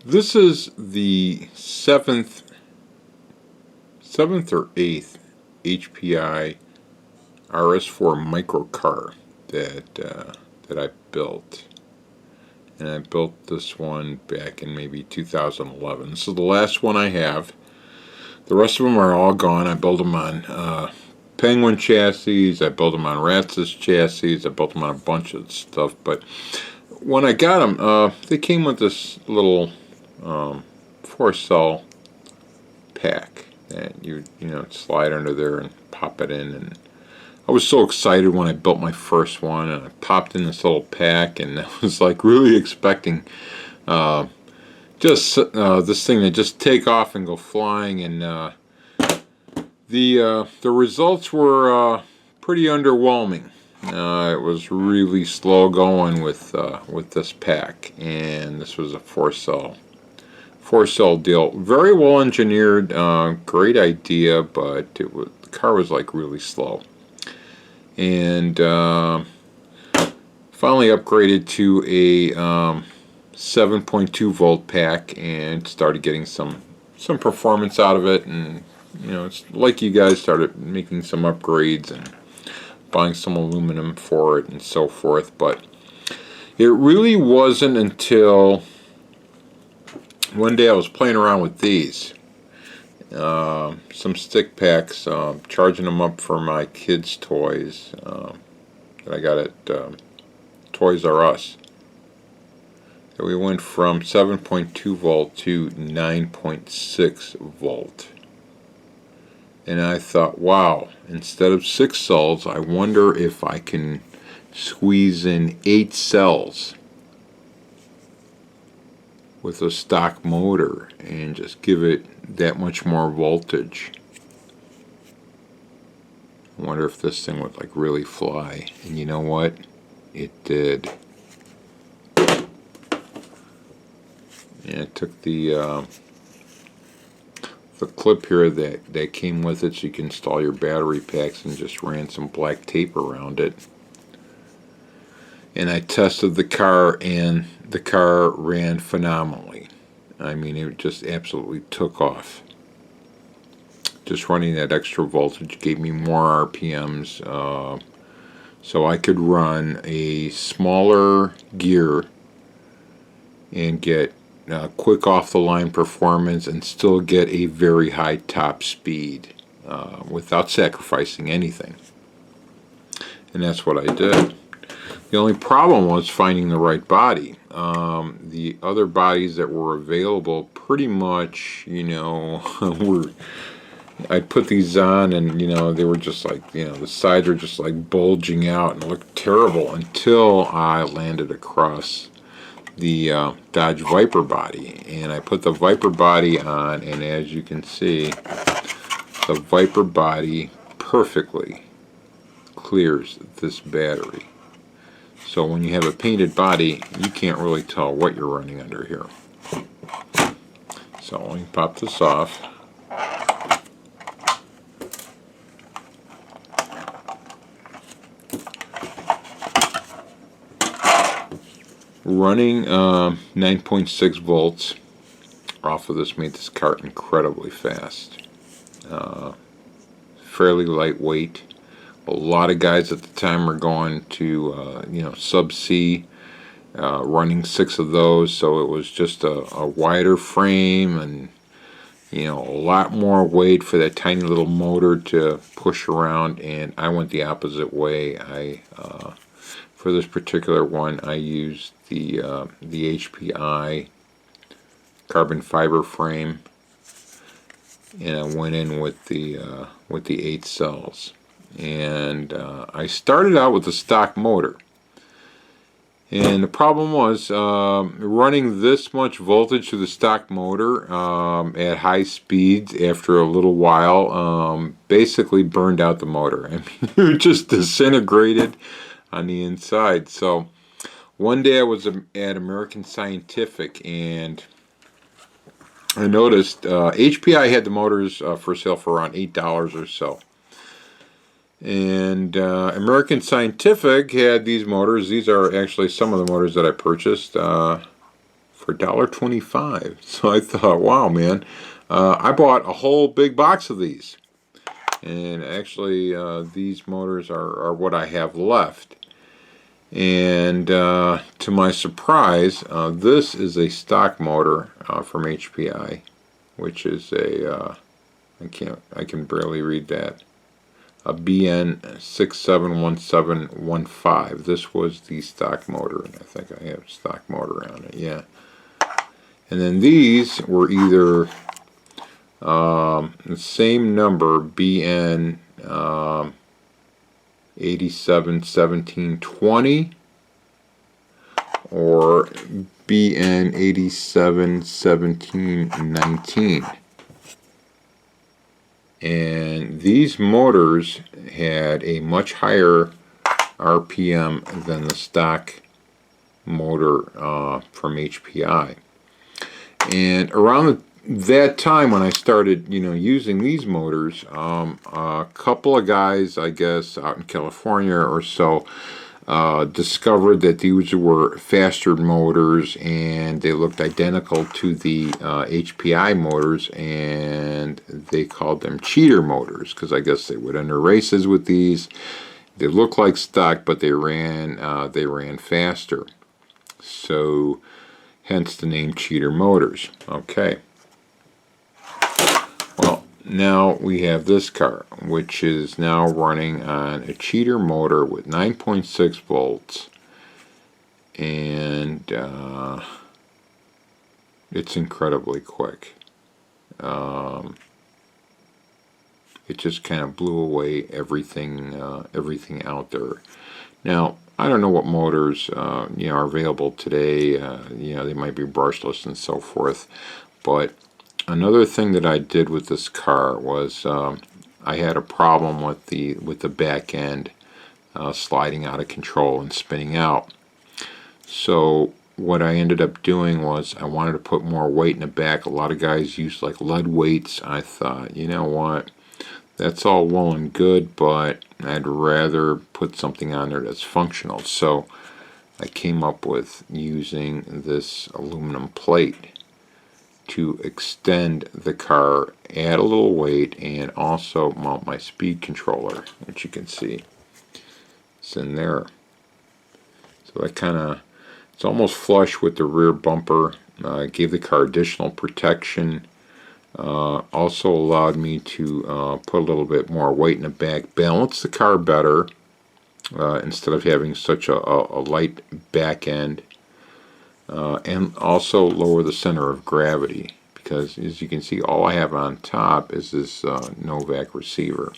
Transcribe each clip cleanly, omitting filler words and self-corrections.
This is the seventh or eighth HPI RS4 micro car that I built, and I built this one back in maybe 2011. This is the last one I have. The rest of them are all gone. I built them on Penguin chassis. I built them on Ratz's chassis. I built them on a bunch of stuff. But when I got them, they came with this little 4-cell pack that you slide under there and pop it in. And I was so excited when I built my first one, and I popped in this little pack, and I was like really expecting this thing to just take off and go flying. And the results were pretty underwhelming. It was really slow going with this pack, and this was a 4-cell deal. Very well engineered, great idea, but the car was like really slow. And finally upgraded to a 7.2 volt pack and started getting some performance out of it. And it's like you guys started making some upgrades and buying some aluminum for it and so forth. But it really wasn't until one day I was playing around with these, some stick packs, charging them up for my kids' toys that I got at Toys R Us. So we went from 7.2 volt to 9.6 volt. And I thought, wow, instead of 6 cells, I wonder if I can squeeze in 8 cells with a stock motor and just give it that much more voltage. I wonder if this thing would like really fly. And you know what? It did. And it took the clip here that came with it, so you can install your battery packs, and just ran some black tape around it. And I tested the car, and the car ran phenomenally. I mean, it just absolutely took off. Just running that extra voltage gave me more RPMs, so I could run a smaller gear and get quick off-the-line performance and still get a very high top speed without sacrificing anything. And that's what I did. The only problem was finding the right body. The other bodies that were available pretty much, were... I put these on, and they were just like, the sides were just like bulging out and looked terrible until I landed across the Dodge Viper body. And I put the Viper body on, and as you can see, the Viper body perfectly clears this battery. So when you have a painted body, you can't really tell what you're running under here. So let me pop this off. Running 9.6 volts off of this made this car incredibly fast. Fairly lightweight. A lot of guys at the time were going to sub C, running 6 of those, so it was just a wider frame and a lot more weight for that tiny little motor to push around. And I went the opposite way. For this particular one, I used the HPI carbon fiber frame, and I went in with the 8 cells. And I started out with a stock motor, and the problem was running this much voltage through the stock motor at high speeds after a little while basically burned out the motor. I mean, it just disintegrated on the inside. So one day I was at American Scientific, and I noticed HPI had the motors for sale for around $8 or so. And American Scientific had these motors. These are actually some of the motors that I purchased for $1.25. So I thought, wow, man, I bought a whole big box of these. And actually, these motors are what I have left. And to my surprise, this is a stock motor from HPI, which is a I can barely read that. A BN671715. This was the stock motor, and I think I have stock motor on it. Yeah. And then these were either the same number, BN 871720 or BN 871719. And these motors had a much higher RPM than the stock motor from HPI. And around that time when I started, using these motors, a couple of guys, I guess, out in California or so, discovered that these were faster motors and they looked identical to the HPI motors, and they called them cheater motors because I guess they would enter races with these. They looked like stock, but they ran faster. So hence the name cheater motors. Okay. Well, now we have this car, which is now running on a cheater motor with 9.6 volts, and it's incredibly quick. It just kind of blew away everything out there. Now, I don't know what motors are available today. They might be brushless and so forth, but another thing that I did with this car was I had a problem with the back end sliding out of control and spinning out. So what I ended up doing was I wanted to put more weight in the back. A lot of guys use like lead weights. I thought, you know what, that's all well and good, but I'd rather put something on there that's functional. So I came up with using this aluminum plate to extend the car, add a little weight, and also mount my speed controller, which you can see it's in there. So that it's almost flush with the rear bumper. Gave the car additional protection. Also allowed me to put a little bit more weight in the back, balance the car better instead of having such a light back end. And also lower the center of gravity, because as you can see, all I have on top is this Novak receiver.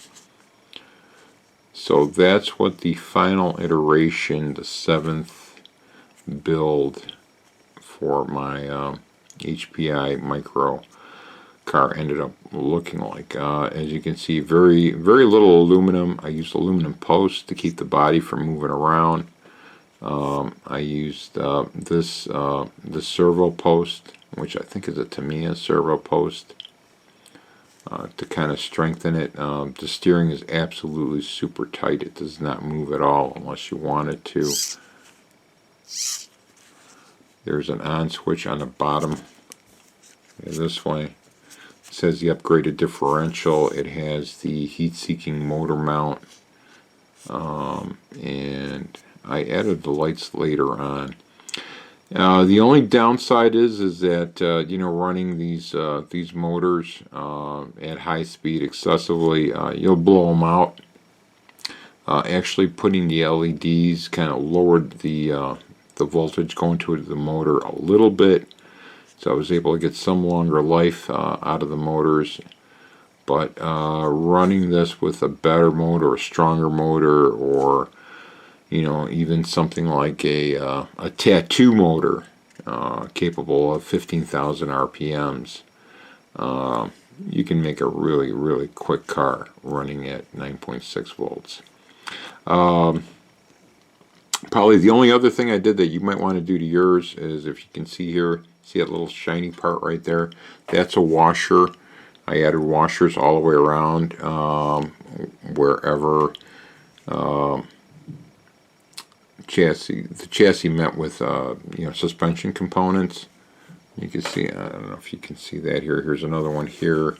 So that's what the final iteration, the 7th build for my HPI Micro car ended up looking like. As you can see, very little aluminum. I used aluminum posts to keep the body from moving around. I used this servo post, which I think is a Tamiya servo post, to kind of strengthen it. The steering is absolutely super tight. It does not move at all unless you want it to. There's an on switch on the bottom. This way. It says the upgraded differential. It has the heat-seeking motor mount, and I added the lights later on. The only downside is that running these motors at high speed excessively, you'll blow them out. Actually, putting the LEDs kind of lowered the voltage going to the motor a little bit, so I was able to get some longer life out of the motors. But running this with a better motor, a stronger motor, or even something like a tattoo motor capable of 15,000 RPMs, you can make a really quick car running at 9.6 volts. Probably the only other thing I did that you might want to do to yours is, if you can see here, see that little shiny part right there? That's a washer. I added washers all the way around wherever the chassis met with suspension components. You can see, I don't know if you can see that here. Here's another one here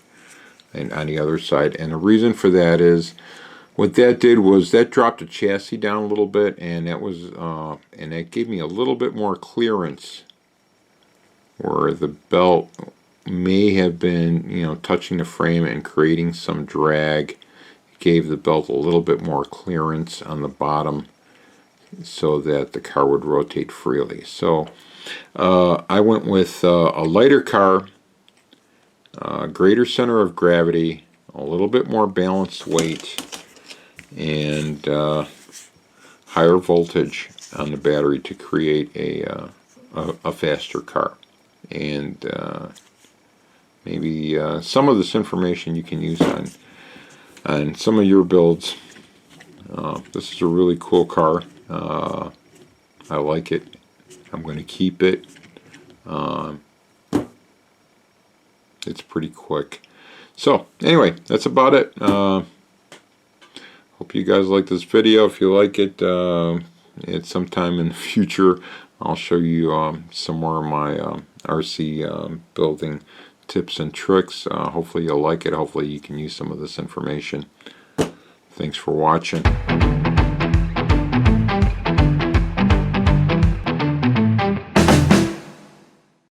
and on the other side. And the reason for that is, what that did was that dropped the chassis down a little bit, and that was and that gave me a little bit more clearance where the belt may have been, you know, touching the frame and creating some drag. It gave the belt a little bit more clearance on the bottom so that the car would rotate freely. So I went with a lighter car, greater center of gravity, a little bit more balanced weight, and higher voltage on the battery to create a faster car. And maybe some of this information you can use on some of your builds. This is a really cool car. I like it. I'm going to keep it. It's pretty quick. So anyway, that's about it. Hope you guys like this video. If you like it, at some time in the future, I'll show you some more of my RC building tips and tricks. Hopefully you'll like it. Hopefully you can use some of this information. Thanks for watching.